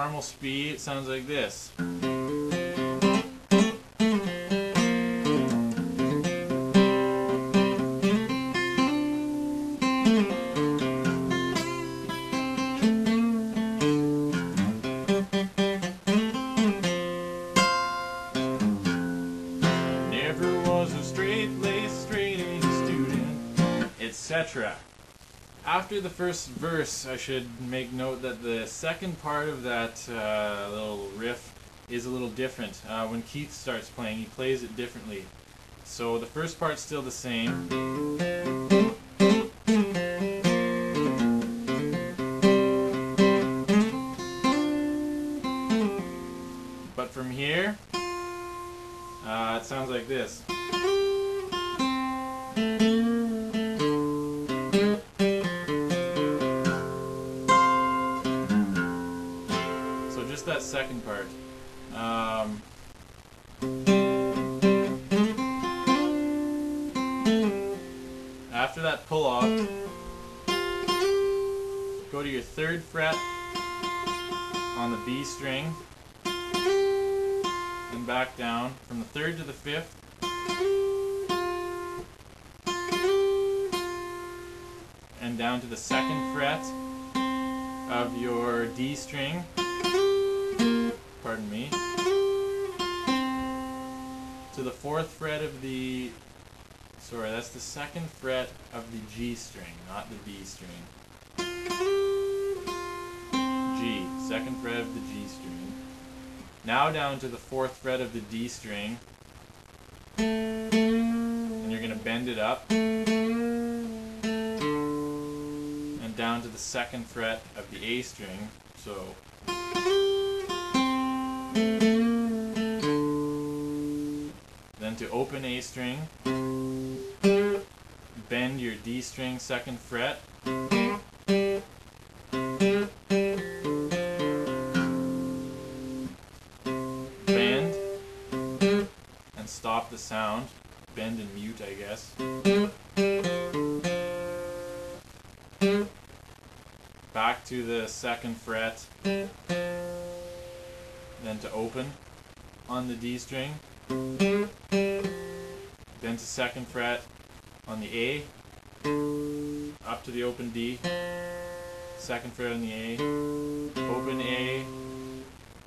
normal speed, it sounds like this. Never was a straight-laced, straight-A student, etc. After the first verse, I should make note that the second part of that little riff is a little different. When Keith starts playing, he plays it differently. So the first part's still the same. But from here, it sounds like this. Just that second part. After that pull off, go to your 3rd fret on the B string and back down from the 3rd to the 5th, and down to the 2nd fret of your D string. Pardon me, to the 4th fret of the, sorry, that's the 2nd fret of the G string, not the B string. G, 2nd fret of the G string. Now down to the 4th fret of the D string, and you're going to bend it up, and down to the 2nd fret of the A string, so then to open A string, bend your D string 2nd fret, bend, and stop the sound, bend and mute, I guess. Back to the 2nd fret, then to open on the D string, then to 2nd fret on the A, up to the open D, 2nd fret on the A,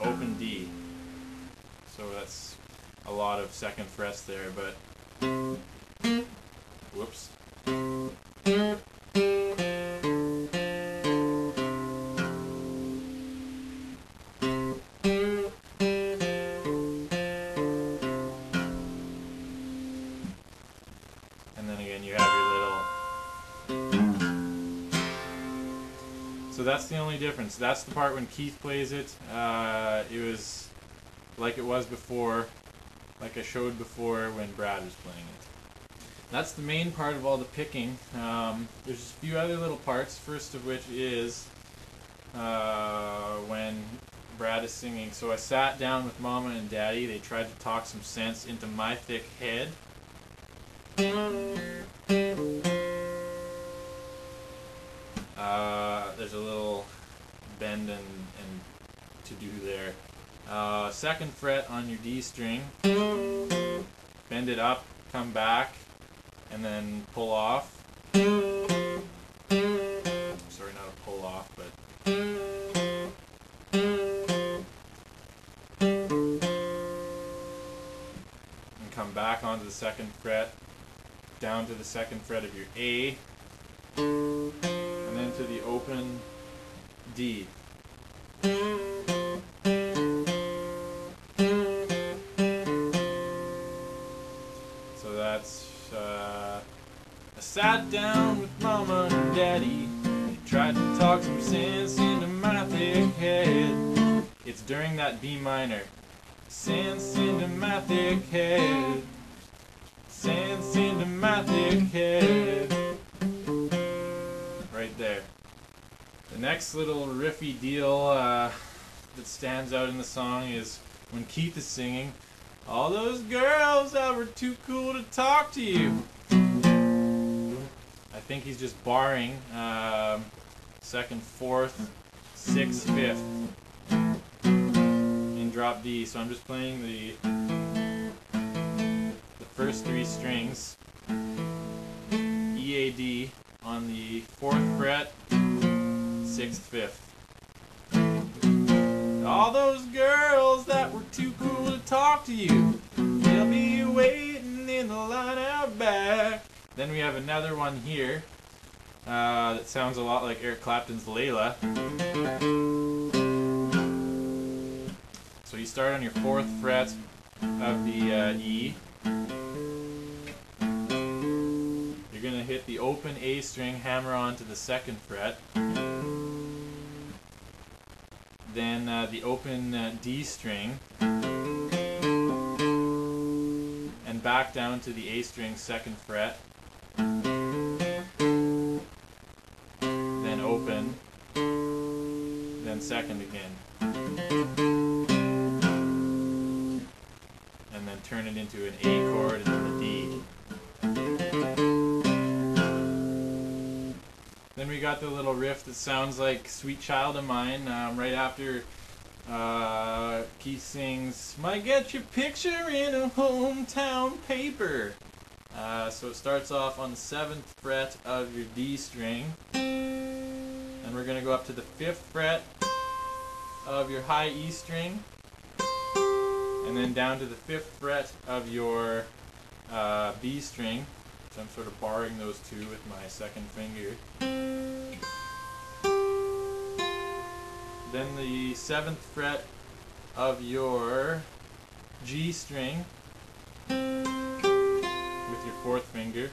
open D. So that's a lot of 2nd frets there, but whoops. And then again you have your little. So that's the only difference. That's the part when Keith plays it. It was like it was before, like I showed before when Brad was playing it. That's the main part of all the picking. There's a few other little parts, first of which is when Brad is singing. So I sat down with Mama and Daddy. They tried to talk some sense into my thick head. There's a little bend and to do there. 2nd fret on your D string, bend it up, come back, and then pull off. Sorry, not a pull off, but and come back onto the 2nd fret, down to the 2nd fret of your A, and then to the open D. So that's I sat down with Mama and Daddy. They tried to talk some sense into my thick head. It's during that B minor. Sense into my thick head. Sense into my thick head. Right there. The next little riffy deal that stands out in the song is when Keith is singing, "All those girls that were too cool to talk to you." I think he's just barring 2nd, 4th, 6th, 5th. drop D. So I'm just playing the first 3 strings, E, A, D, on the 4th fret, 6th, 5th. All those girls that were too cool to talk to you, they'll be waiting in the line out back. Then we have another one here that sounds a lot like Eric Clapton's Layla. So you start on your 4th fret of the E. You're going to hit the open A string, hammer on to the 2nd fret. Then the open D string, and back down to the A string, 2nd fret. Then open, then 2nd again. And then turn it into an A chord and then a D. Then we got the little riff that sounds like Sweet Child of Mine right after Keith sings, "Might get your picture in a hometown paper." So it starts off on the 7th fret of your D string, and we're going to go up to the 5th fret of your high E string, and then down to the 5th fret of your B string. So I'm sort of barring those two with my 2nd finger. Then the 7th fret of your G string with your 4th finger.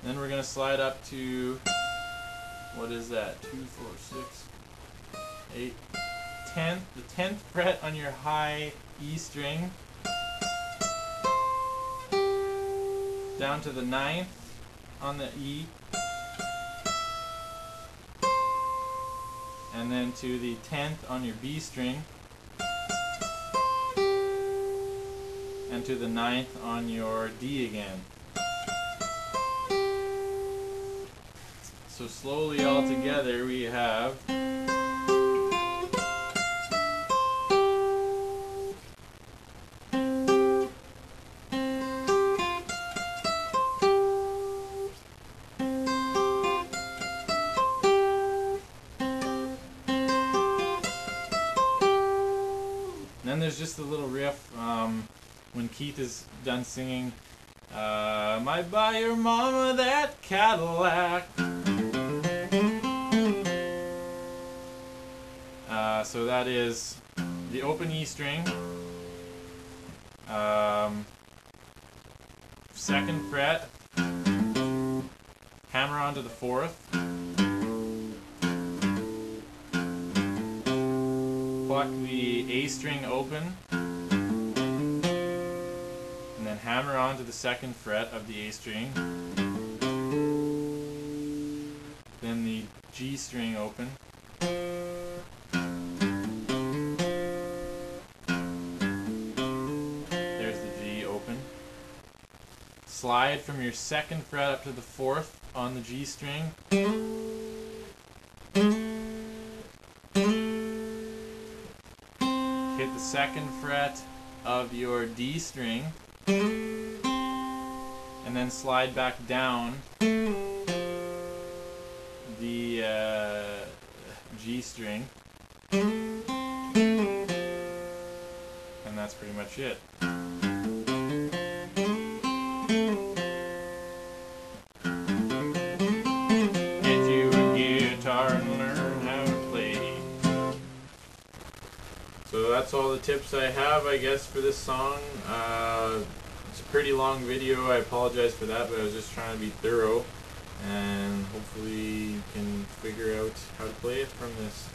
Then we're going to slide up to, what is that, 2, 4, 6, 8, 10th, the 10th fret on your high E string, down to the 9th on the E, and then to the 10th on your B string, and to the 9th on your D again. So slowly all together we have then there's just a little riff when Keith is done singing, "Might buy your mama that Cadillac." So that is the open E string, 2nd fret, hammer onto the 4th, pluck the A string open, and then hammer onto the 2nd fret of the A string, then the G string open, there's the G open, slide from your 2nd fret up to the 4th on the G string, hit the 2nd fret of your D string, and then slide back down the G string, and that's pretty much it. Get you a guitar and learn how to play. So that's all the tips I have, I guess, for this song. It's a pretty long video, I apologize for that, but I was just trying to be thorough, and hopefully you can figure out how to play it from this.